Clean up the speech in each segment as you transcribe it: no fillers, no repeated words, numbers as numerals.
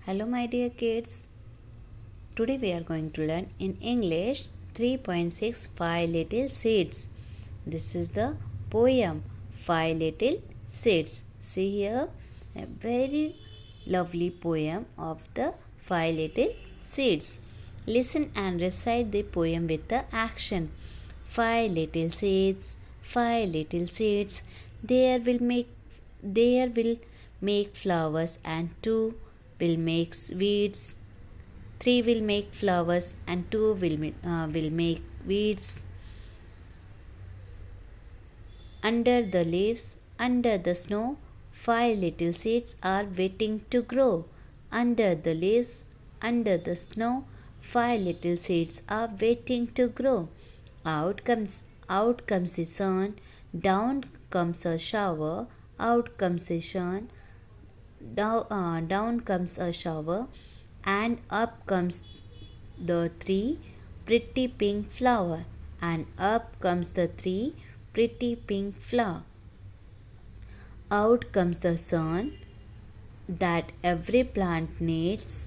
Hello, my dear kids. Today we are going to learn in English 3.6 Five Little Seeds. This is the poem Five Little Seeds. See here a very lovely poem of the Five Little Seeds. Listen and recite the poem with the action. Five little seeds, five little seeds. There will make flowers, and two will make weeds. Three will make flowers, and two will make weeds. Under the leaves, under the snow, five little seeds are waiting to grow. Under the leaves, under the snow, five little seeds are waiting to grow. Out comes the sun, down comes a shower, out comes the sun, down comes a shower, and up comes the three pretty pink flower, and up comes the three pretty pink flower. Out comes the sun that every plant needs.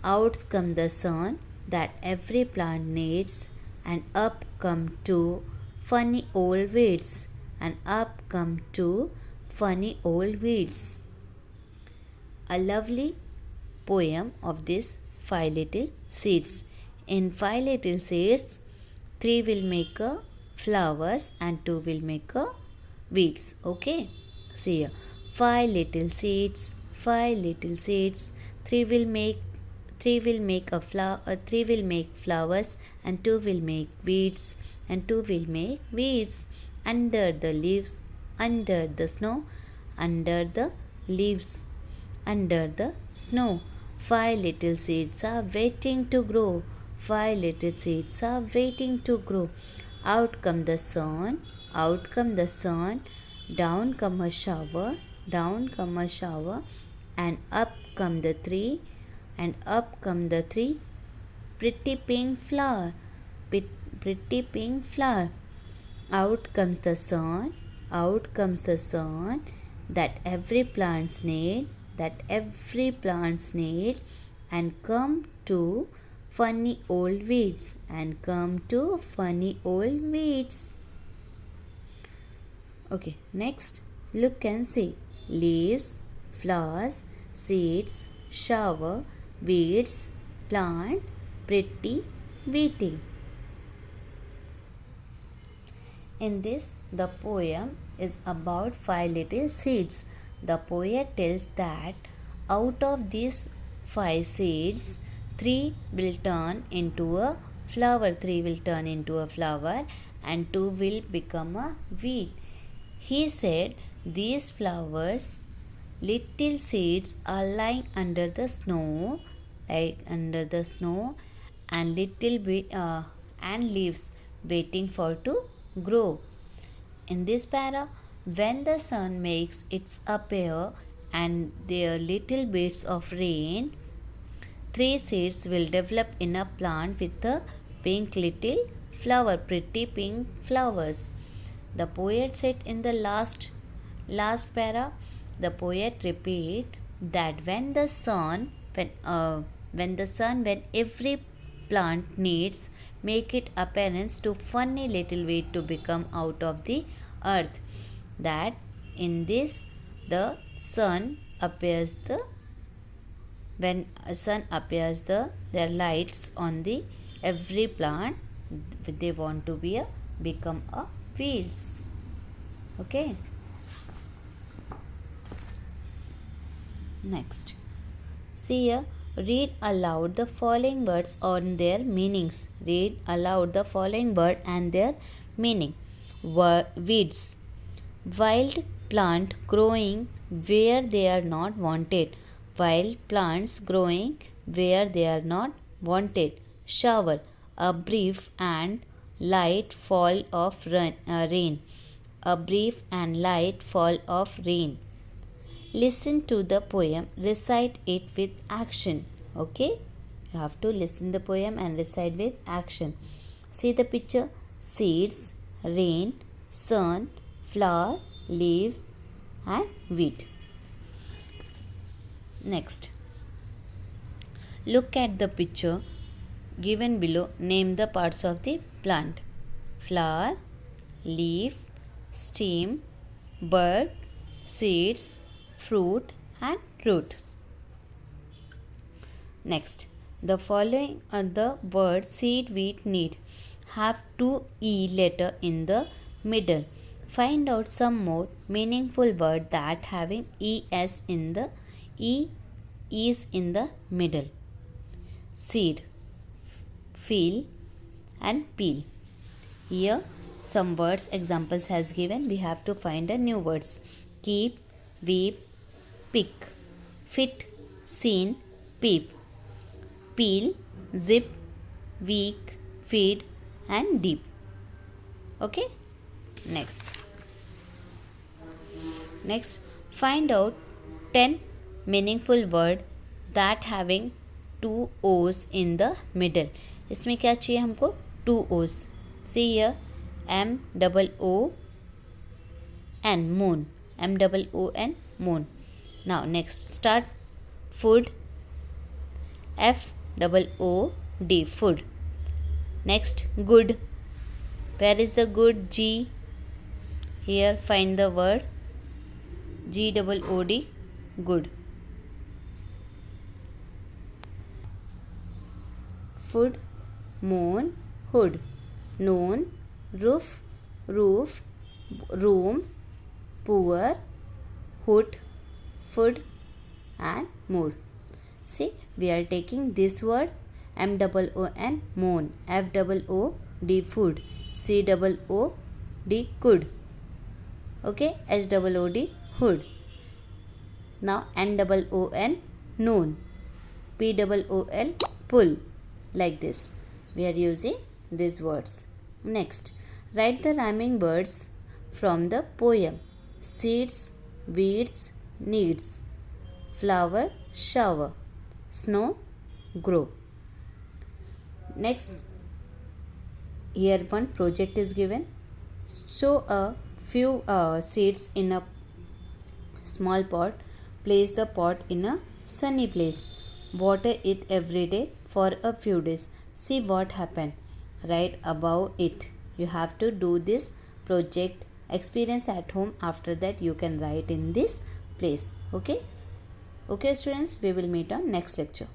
Out comes the sun that every plant needs, and up come two funny old weeds, and up come two funny old weeds. A lovely poem of this five little seeds. In five little seeds, three will make a flowers and two will make a weeds. Okay, see here. Five little seeds, five little seeds. Three will make a flower. Three will make flowers, and two will make weeds, and two will make weeds. Under the leaves, under the snow, under the leaves, under the snow. Five little seeds are waiting to grow. Five little seeds are waiting to grow. Out come the sun, out come the sun, down come a shower, down come a shower, and up come the three, and up come the three pretty pink flower, pretty pink flower. Out comes the sun, out comes the sun that every plants need, that every plants need, and come to funny old weeds, and come to funny old weeds. Okay, next look and see. Leaves, flowers, seeds, shower, weeds, plant, pretty, weeding. In this, the poem is about five little seeds. The poet tells that out of these five seeds, three will turn into a flower, three will turn into a flower, and two will become a weed. He said these flowers, little seeds, are lying under the snow, and little bit and leaves waiting for to grow. In this para, when the sun makes its appear and there are little bits of rain, three seeds will develop in a plant with a pink little flower, pretty pink flowers. The poet said in the last para, the poet repeat that when every plant needs, make it appearance to funny little way to become out of the earth. That in this the sun appears when a sun appears there lights on the every plant, they want to become a fields. Okay, next see here. Read aloud the following words on their meanings. Read aloud the following word and their meaning. Weeds, wild plant growing where they are not wanted. Wild plants growing where they are not wanted. Shower, a brief and light fall of rain. A brief and light fall of rain. Listen to the poem, recite it with action. Okay, you have to listen the poem and recite with action. See the picture: seeds, rain, sun, flower, leaf, and wheat. Next, Look at the picture given below. Name the parts of the plant: flower, leaf, stem, bud, seeds, fruit and root. Next, the following are the word seed, wheat, need have two E letter in the middle. Find out some more meaningful word that having ES in the E is in the middle. Seed, feel and peel. Here some words examples has given. We have to find a new words. Keep, weep, pick, fit, seen, peep, peel, zip, weak, feed and deep. Okay. Next, find out 10 meaningful word that having two O's in the middle. इसमें क्या चाहिए हमको? 2 O's. See here, MOON, moon. MOON, moon. Now next, start. Food, FOOD, food. Next, good. Where is the good? G. Here find the word GOOD, good. Food, moon, hood. Noon, roof, room, poor, hood, food and mood. See, we are taking this word MOON, moon, FOOD, food, COOD, good. Okay, HOOD, hood. Now NOON, noon, POOL, pull. Like this, we are using these words. Next, write the rhyming words from the poem. Seeds, weeds, needs. Flower, shower. Snow, grow. Next, here one project is given. Show a few seeds in a small pot. Place the pot in a sunny place. Water it every day for a few days. See what happened. Write about it. You have to do this project experience at home. After that you can write in this place. Okay students, we will meet on next lecture.